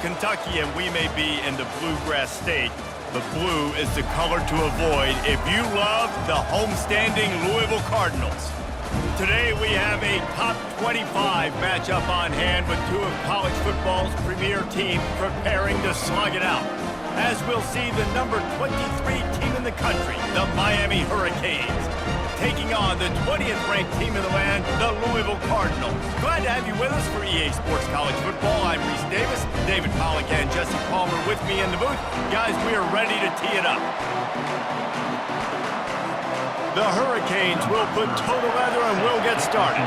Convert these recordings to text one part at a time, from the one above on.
Kentucky, and we may be in the bluegrass state, but blue is the color to avoid if you love the homestanding Louisville Cardinals. Today we have a top 25 matchup on hand with two of college football's premier teams preparing to slug it out. As we'll see the number 23 team in the country, the Miami Hurricanes, taking on the 20th ranked team in the land, the Louisville Cardinals. Glad to have you with us for EA Sports College Football. I'm Reese Davis, David Pollack and Jesse Palmer with me in the booth. Guys, we are ready to tee it up. The Hurricanes will put total leather and we'll get started.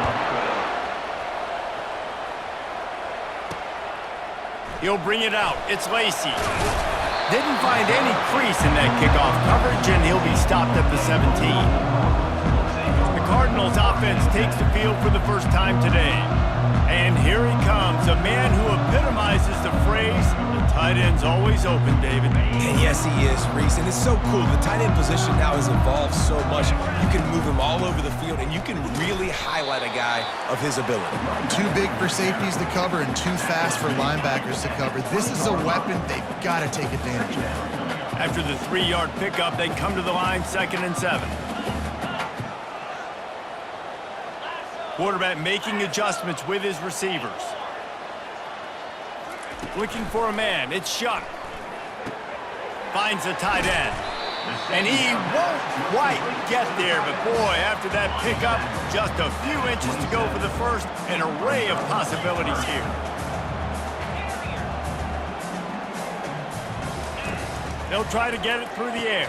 He'll bring it out. It's Lacey. Didn't find any crease in that kickoff coverage, and he'll be stopped at the 17. The Cardinals offense takes the field for the first time today. And here he comes, a man who epitomizes the phrase, the tight end's always open, David. And yes, he is, Reese, and it's so cool. The tight end position now has evolved so much. You can move him all over the field, and you can really highlight a guy of his ability. Too big for safeties to cover and too fast for linebackers to cover. This is a weapon they've got to take advantage of. After the 3-yard pickup, they come to the line, 2nd and 7. Quarterback making adjustments with his receivers. Looking for a man. It's Shuck. Finds a tight end. And he won't quite get there, but boy, after that pickup, just a few inches to go for the first. An array of possibilities here. They'll try to get it through the air.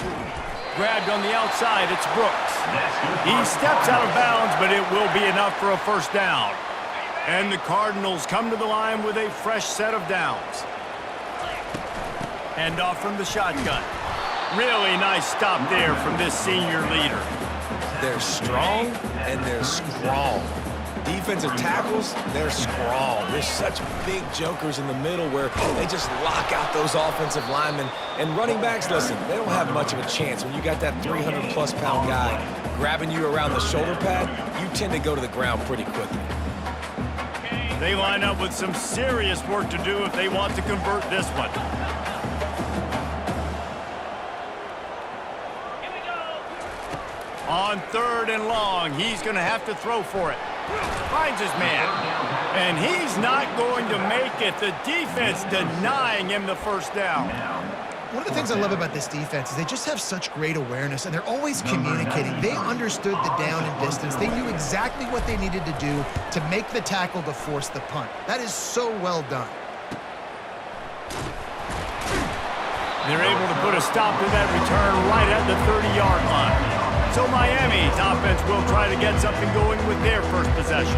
Grabbed on the outside, it's Brooks. He steps out of bounds, but it will be enough for a first down. And the Cardinals come to the line with a fresh set of downs. Hand off from the shotgun. Really nice stop there from this senior leader. They're strong and they're strong. Defensive tackles, they're strong. There's such big jokers in the middle where they just lock out those offensive linemen. And running backs, listen, they don't have much of a chance. When you got that 300-plus pound guy grabbing you around the shoulder pad, you tend to go to the ground pretty quickly. They line up with some serious work to do if they want to convert this one. On 3rd and long, he's going to have to throw for it. Finds his man. And he's not going to make it. The defense denying him the first down. One of the things I love about this defense is they just have such great awareness, and they're always communicating. They understood the down and distance. They knew exactly what they needed to do to make the tackle to force the punt. That is so well done. They're able to put a stop to that return right at the 30-yard line. So Miami's offense will try to get something going with their first possession.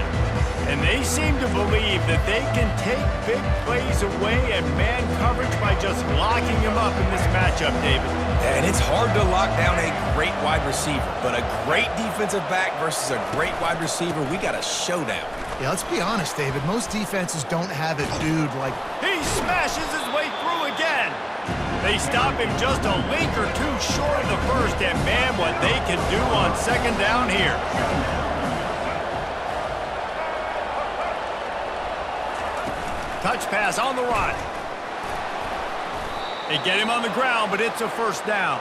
And they seem to believe that they can take big plays away and man coverage by just locking him up in this matchup, David. And it's hard to lock down a great wide receiver, but a great defensive back versus a great wide receiver, we got a showdown. Yeah, let's be honest, David. Most defenses don't have a dude like... He smashes his way through again. They stop him just a link or two short of the first, and man, what they can do on 2nd down here. Touch pass on the run. They get him on the ground, but it's a first down.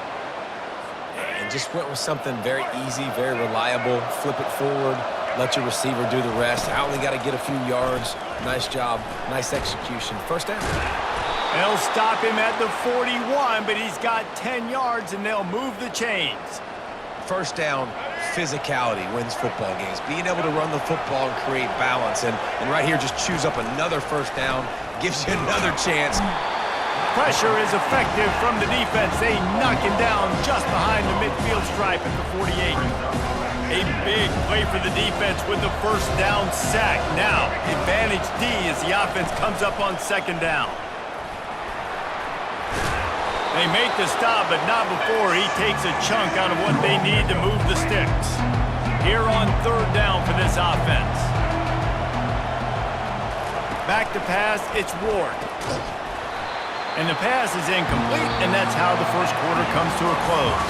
And just went with something very easy, very reliable. Flip it forward, let your receiver do the rest. I only got to get a few yards. Nice job, nice execution. First down. They'll stop him at the 41, but he's got 10 yards, and they'll move the chains. First down, physicality wins football games. Being able to run the football and create balance. And right here, just choose up another first down, gives you another chance. Pressure is effective from the defense. They knock him down just behind the midfield stripe at the 48. A big play for the defense with the first down sack. Now, advantage D as the offense comes up on 2nd down. They make the stop, but not before he takes a chunk out of what they need to move the sticks. Here on 3rd down for this offense. Back to pass, it's Ward. And the pass is incomplete, and that's how the first quarter comes to a close.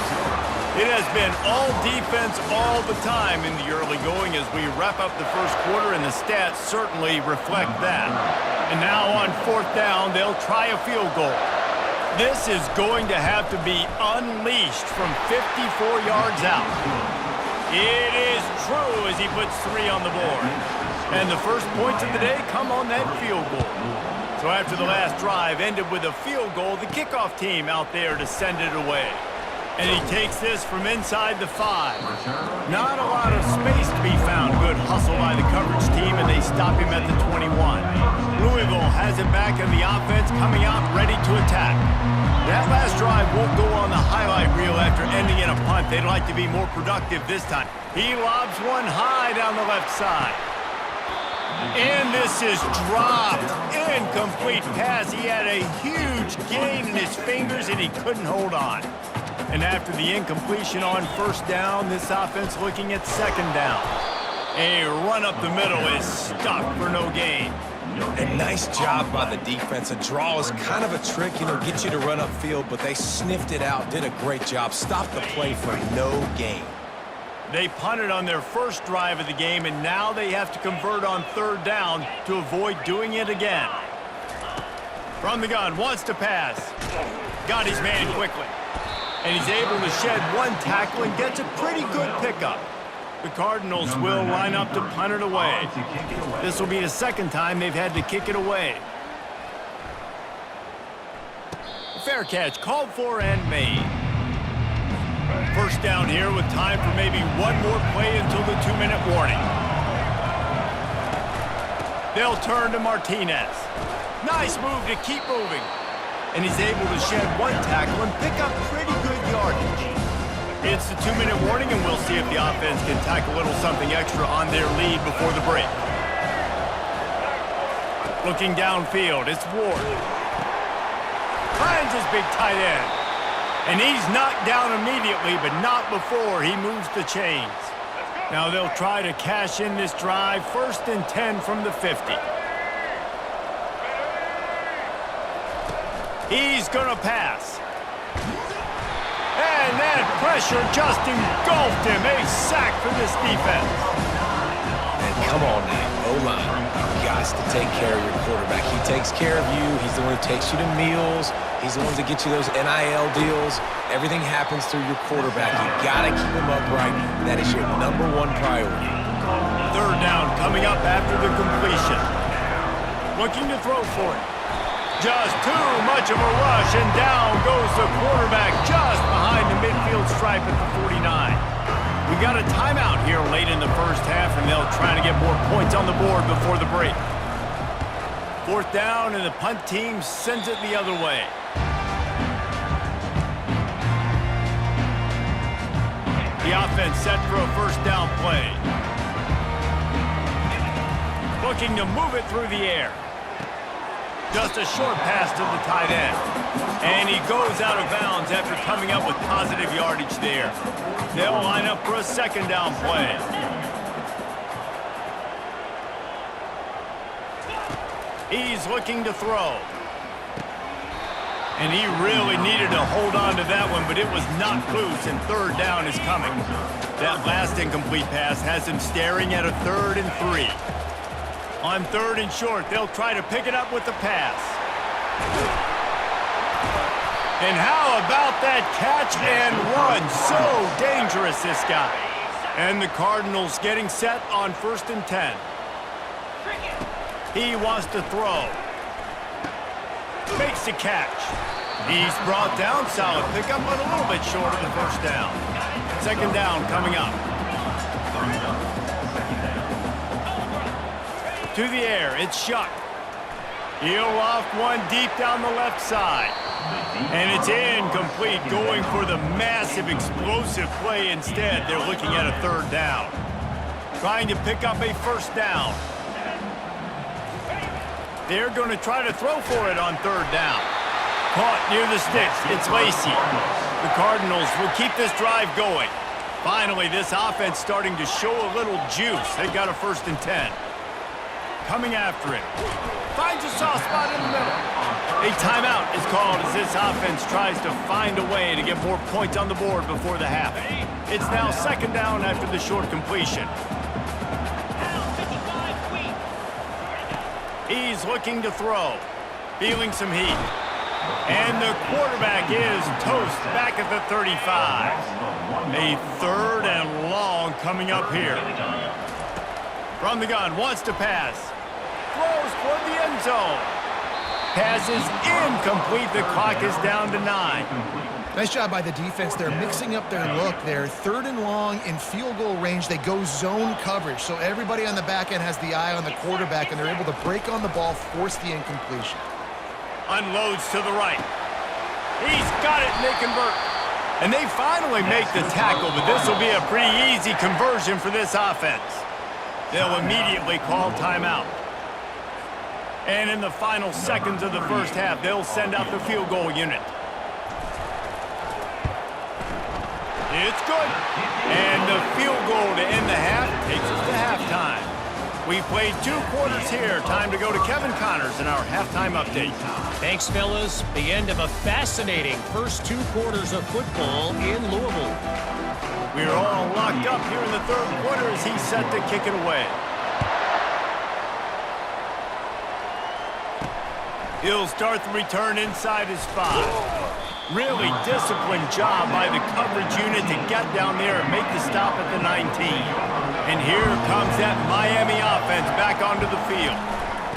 It has been all defense all the time in the early going as we wrap up the first quarter, and the stats certainly reflect that. And now on 4th down, they'll try a field goal. This is going to have to be unleashed from 54 yards out. It is true as he puts 3 on the board. And the first points of the day come on that field goal. So after the last drive ended with a field goal, the kickoff team out there to send it away. And he takes this from inside the 5. Not a lot of space to be found. Good hustle by the coverage team, and they stop him at the 21. Louisville has it back in the offense, coming out ready to attack. That last drive won't go on the highlight reel after ending in a punt. They'd like to be more productive this time. He lobs one high down the left side. And this is dropped. Incomplete pass. He had a huge gain in his fingers, and he couldn't hold on. And after the incompletion on 1st down, this offense looking at 2nd down. A run up the middle is stuck for no gain. And nice job by the defense. A draw is kind of a trick, get you to run upfield, but they sniffed it out, did a great job, stopped the play for no gain. They punted on their first drive of the game, and now they have to convert on 3rd down to avoid doing it again. From the gun, wants to pass. Got his man quickly. And he's able to shed 1 tackle and gets a pretty good pickup. The Cardinals will line up to punt it away. This will be the 2nd time they've had to kick it away. Fair catch, called for and made. 1st down here with time for maybe 1 more play until the 2-minute warning. They'll turn to Martinez. Nice move to keep moving. And he's able to shed 1 tackle and pick up pretty good yardage. It's the 2-minute warning, and we'll see if the offense can tack a little something extra on their lead before the break. Looking downfield, it's Ward. Finds his big tight end. And he's knocked down immediately, but not before he moves the chains. Now they'll try to cash in this drive. 1st and 10 from the 50. He's going to pass. And that pressure just engulfed him. A sack for this defense. And come on now, O-line. You got to take care of your quarterback. He takes care of you. He's the one who takes you to meals. He's the one to get you those NIL deals. Everything happens through your quarterback. You got to keep him upright. That is your #1 priority. 3rd down coming up after the completion. Looking to throw for it. Just too much of a rush, and down goes the quarterback just behind the midfield stripe at the 49. We got a timeout here late in the 1st half, and they'll try to get more points on the board before the break. 4th down, and the punt team sends it the other way. The offense set for a 1st down play. Looking to move it through the air. Just a short pass to the tight end. And he goes out of bounds after coming up with positive yardage there. They'll line up for a 2nd down play. He's looking to throw. And he really needed to hold on to that one, but it was knocked loose, and 3rd down is coming. That last incomplete pass has him staring at a 3rd and 3. On 3rd and short, they'll try to pick it up with the pass. And how about that catch and run? So dangerous, this guy. And the Cardinals getting set on 1st and 10. He wants to throw. Makes the catch. He's brought down. Solid pickup, but a little bit short of the 1st down. 2nd down coming up. To the air, it's Shuck. He'll loft one deep down the left side. And it's incomplete, going for the massive explosive play instead. They're looking at a 3rd down. Trying to pick up a 1st down. They're going to try to throw for it on 3rd down. Caught near the sticks. It's Lacey. The Cardinals will keep this drive going. Finally, this offense starting to show a little juice. They've got a 1st and 10. Coming after him. Finds a soft spot in the middle. A timeout is called as this offense tries to find a way to get more points on the board before the half. It's now 2nd down after the short completion. He's He's looking to throw. Feeling some heat. And the quarterback is toast back at the 35. A 3rd and long coming up here. From the gun, wants to pass. Throws toward the end zone. Pass is incomplete. The clock is down to 9. Nice job by the defense. They're mixing up their look. They're 3rd and long in field goal range. They go zone coverage, so everybody on the back end has the eye on the quarterback, and they're able to break on the ball, force the incompletion. Unloads to the right. He's got it, and they convert. And they finally make the tackle, but this will be a pretty easy conversion for this offense. They'll immediately call timeout. And in the final seconds of the first half, they'll send out the field goal unit. It's good. And the field goal to end the half takes us to halftime. We've played 2 quarters here. Time to go to Kevin Connors in our halftime update. Thanks, fellas. The end of a fascinating first 2 quarters of football in Louisville. We're all locked up here in the 3rd quarter as he's set to kick it away. He'll start the return inside his 5. Really disciplined job by the coverage unit to get down there and make the stop at the 19. And here comes that Miami offense back onto the field.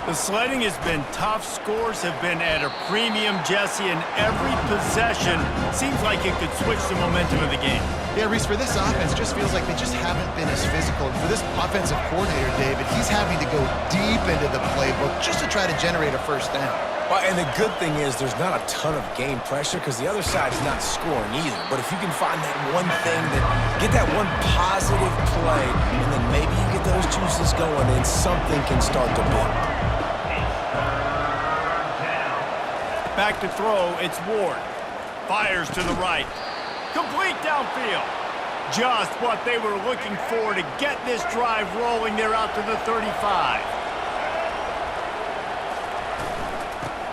The sledding has been tough. Scores have been at a premium, Jesse, and every possession seems like it could switch the momentum of the game. Yeah, Reese, for this offense, just feels like they just haven't been as physical. And for this offensive coordinator, David, he's having to go deep into the playbook just to try to generate a first down. Well, and the good thing is there's not a ton of game pressure because the other side's not scoring either. But if you can find that one thing, get that one positive play, and then maybe you get those juices going and something can start to build. Back to throw, it's Ward. Fires to the right. Complete downfield. Just what they were looking for to get this drive rolling. They're out to the 35.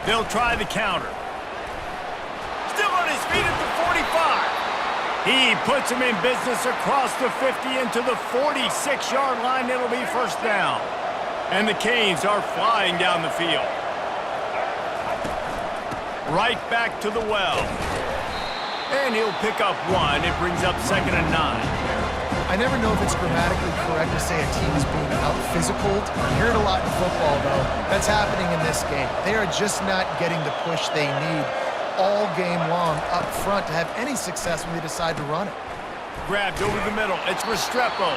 They'll try the counter. Still on his feet at the 45. He puts him in business across the 50 into the 46-yard line. It'll be first down. And the Canes are flying down the field. Right back to the well. And he'll pick up 1. It brings up 2nd and 9. I never know if it's grammatically correct to say a team is being out-physicaled. You hear it a lot in football, though. That's happening in this game. They are just not getting the push they need all game long up front to have any success when they decide to run it. Grabbed over the middle. It's Restrepo.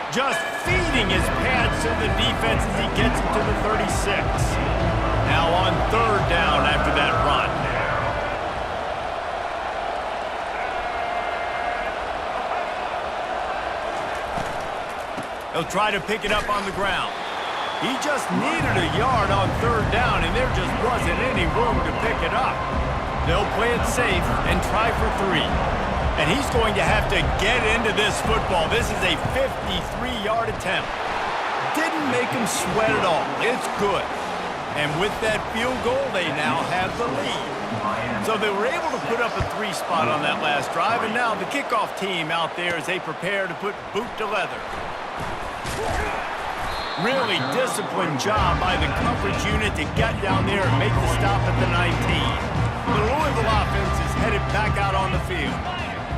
Just feeding his pads to the defense as he gets it to the 36. Now on 3rd down after that run. He'll try to pick it up on the ground. He just needed a yard on 3rd down, and there just wasn't any room to pick it up. They'll play it safe and try for 3. And he's going to have to get into this football. This is a 53-yard attempt. Didn't make him sweat at all. It's good. And with that field goal, they now have the lead. So they were able to put up a 3 spot on that last drive, and now the kickoff team out there as they prepare to put boot to leather. Really disciplined job by the coverage unit to get down there and make the stop at the 19. The Louisville offense is headed back out on the field.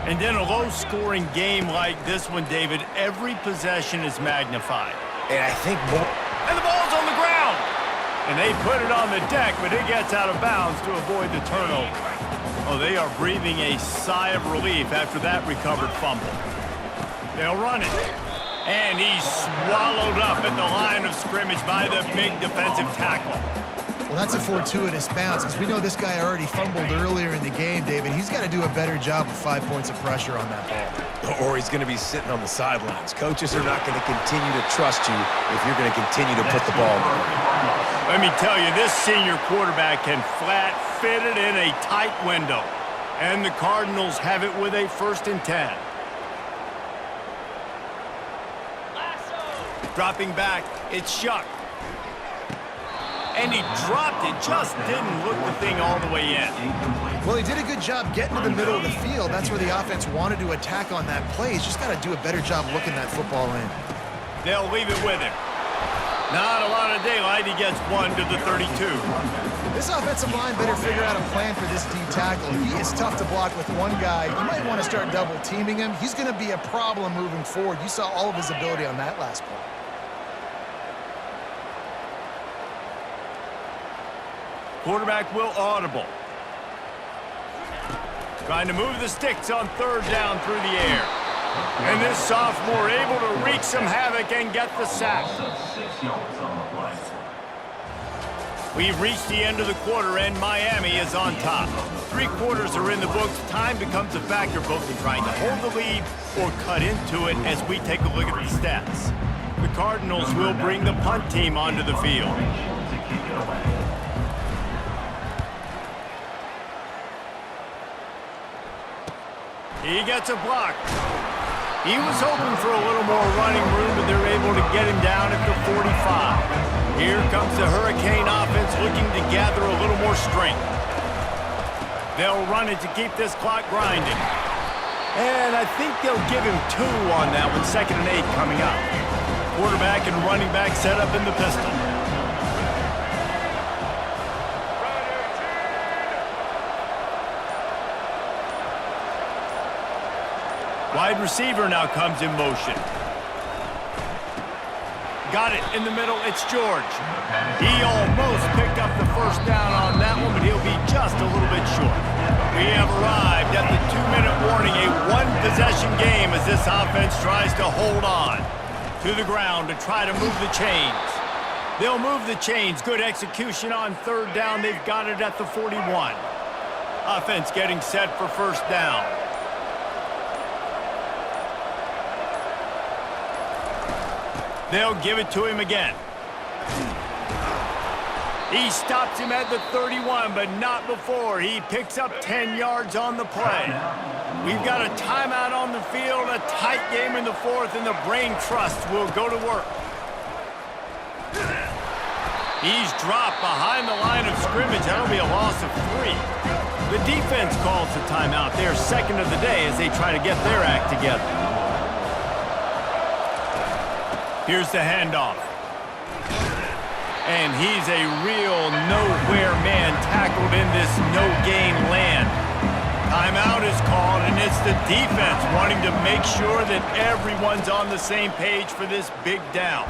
And in a low-scoring game like this one, David, every possession is magnified. And I think more... And the ball's on the ground! And they put it on the deck, but it gets out of bounds to avoid the turnover. Oh, they are breathing a sigh of relief after that recovered fumble. They'll run it. And he's swallowed up at the line of scrimmage by the big defensive tackle. Well, that's a fortuitous bounce, because we know this guy already fumbled earlier in the game, David. He's got to do a better job with 5 points of pressure on that ball. Or he's going to be sitting on the sidelines. Coaches are not going to continue to trust you if you're going to continue to put the ball in. Let me tell you, this senior quarterback can flat fit it in a tight window. And the Cardinals have it with a 1st and 10. Dropping back, it's Shuck. And he dropped it, just didn't look the thing all the way in. Well, he did a good job getting to the middle of the field. That's where the offense wanted to attack on that play. He's just got to do a better job looking that football in. They'll leave it with him. Not a lot of daylight. He gets 1 to the 32. This offensive line better figure out a plan for this D tackle. He is tough to block with one guy. You might want to start double teaming him. He's going to be a problem moving forward. You saw all of his ability on that last play. Quarterback will audible. Trying to move the sticks on 3rd down through the air. And this sophomore able to wreak some havoc and get the sack. We've reached the end of the quarter, and Miami is on top. 3 quarters are in the books. Time becomes a factor both in trying to hold the lead or cut into it as we take a look at the stats. The Cardinals will bring the punt team onto the field. He gets a block. He was hoping for a little more running room, but they're able to get him down at the 45. Here comes the Hurricane offense looking to gather a little more strength. They'll run it to keep this clock grinding. And I think they'll give him 2 on that one, 2nd and 8 coming up. Quarterback and running back set up in the pistol. Wide receiver now comes in motion. Got it in the middle. It's George. He almost picked up the 1st down on that one, but he'll be just a little bit short. We have arrived at the 2-minute warning, a 1-possession game as this offense tries to hold on to the ground to try to move the chains. They'll move the chains. Good execution on 3rd down. They've got it at the 41. Offense getting set for 1st down. They'll give it to him again. He stops him at the 31, but not before. He picks up 10 yards on the play. We've got a timeout on the field, a tight game in the 4th, and the brain trust will go to work. He's dropped behind the line of scrimmage. That'll be a loss of 3. The defense calls the timeout. They're 2nd of the day as they try to get their act together. Here's the handoff. And he's a real nowhere man tackled in this no-gain land. Timeout is called, and it's the defense wanting to make sure that everyone's on the same page for this big down.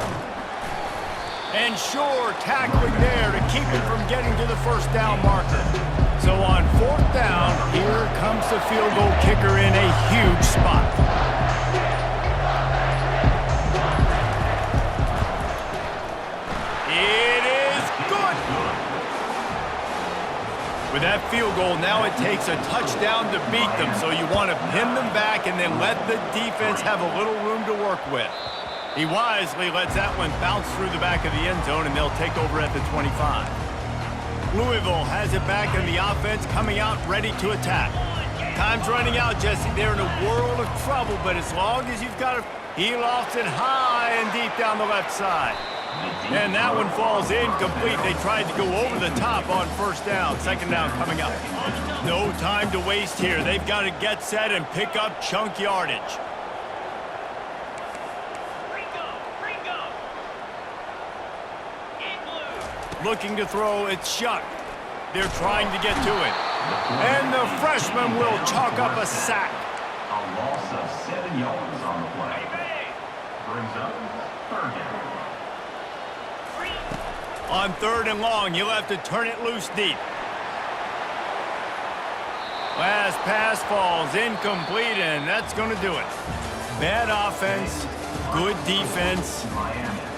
And sure, tackling there to keep him from getting to the 1st down marker. So on 4th down, here comes the field goal kicker in a huge spot. With that field goal, now it takes a touchdown to beat them, so you want to pin them back and then let the defense have a little room to work with. He wisely lets that one bounce through the back of the end zone, and they'll take over at the 25. Louisville has it back, and the offense coming out ready to attack. Time's running out, Jesse. They're in a world of trouble, but as long as you've got it, he lofts it high and deep down the left side. And that one falls incomplete. They tried to go over the top on 1st down. 2nd down coming up. No time to waste here. They've got to get set and pick up chunk yardage. Looking to throw, it's Shuck. They're trying to get to it. And the freshman will chalk up a sack. A loss of 7 yards on the play. Brings up 3rd down. On 3rd and long, you'll have to turn it loose deep. Last pass falls incomplete, and that's going to do it. Bad offense, good defense,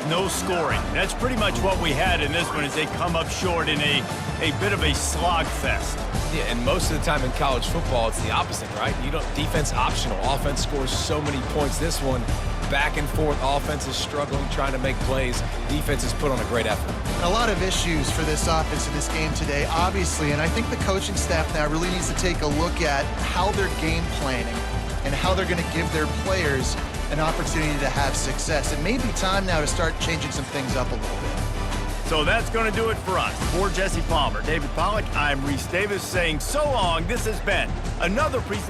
no scoring. That's pretty much what we had in this one as they come up short in a bit of a slogfest. Yeah, and most of the time in college football, it's the opposite, right? You don't defense optional. Offense scores so many points. This one, back and forth. Offense is struggling, trying to make plays. Defense has put on a great effort. A lot of issues for this offense in this game today, obviously, and I think the coaching staff now really needs to take a look at how they're game planning and how they're going to give their players an opportunity to have success. It may be time now to start changing some things up a little bit. So that's going to do it for us. For Jesse Palmer, David Pollack, I'm Reese Davis saying so long. This has been another presentation.